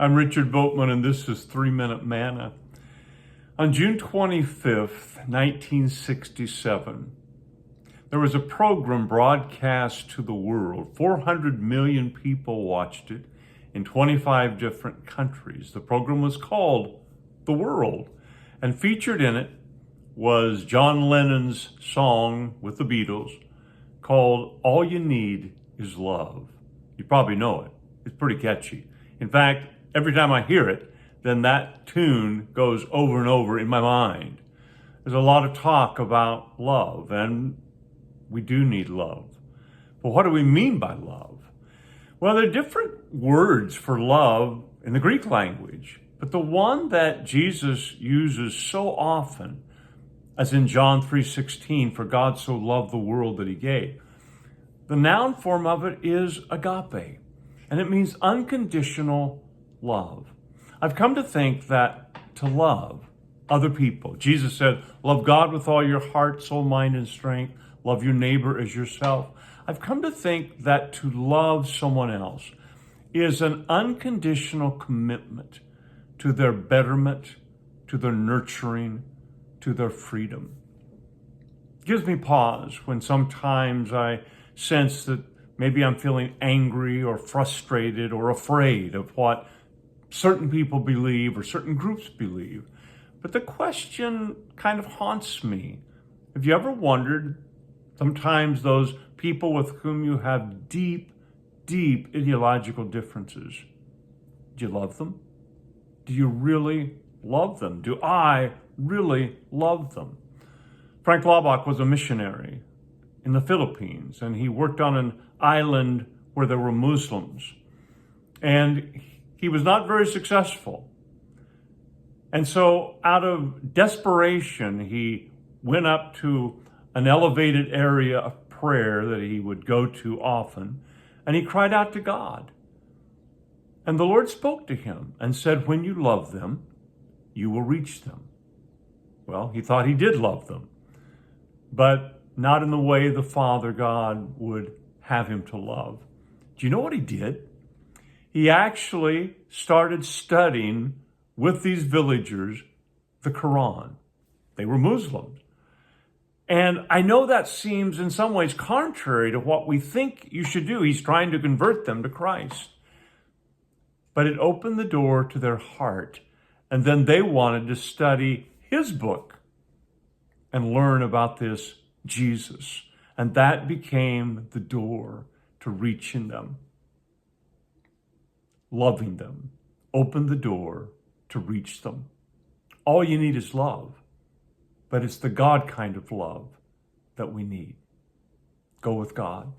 I'm Richard Boatman, and this is 3-Minute Manna. On June 25th, 1967, there was a program broadcast to the world. 400 million people watched it in 25 different countries. The program was called The World, and featured in it was John Lennon's song with the Beatles called All You Need Is Love. You probably know it. It's pretty catchy. In fact, every time I hear it, then that tune goes over and over in my mind. There's a lot of talk about love, and we do need love. But what do we mean by love? Well, there are different words for love in the Greek language, but the one that Jesus uses so often, as in John 3:16, for God so loved the world that he gave, the noun form of it is agape, and it means unconditional love. I've come to think that to love other people, Jesus said, love God with all your heart, soul, mind, and strength. Love your neighbor as yourself. I've come to think that to love someone else is an unconditional commitment to their betterment, to their nurturing, to their freedom. It gives me pause when sometimes I sense that maybe I'm feeling angry or frustrated or afraid of what certain people believe or certain groups believe. But the question kind of haunts me. Have you ever wondered, sometimes those people with whom you have deep, deep ideological differences, do you love them? Do you really love them? Do I really love them? Frank Laubach was a missionary in the Philippines, and he worked on an island where there were Muslims. And he was not very successful. And so out of desperation, he went up to an elevated area of prayer that he would go to often, and he cried out to God. And the Lord spoke to him and said, when you love them, you will reach them. Well, he thought he did love them, but not in the way the Father God would have him to love. Do you know what he did? He actually started studying with these villagers the Quran. They were Muslims. And I know that seems in some ways contrary to what we think you should do. He's trying to convert them to Christ. But it opened the door to their heart. And then they wanted to study his book and learn about this Jesus. And that became the door to reaching them. Loving them opened the door to reach them. All you need is love. But it's the God kind of love that we need. Go with God.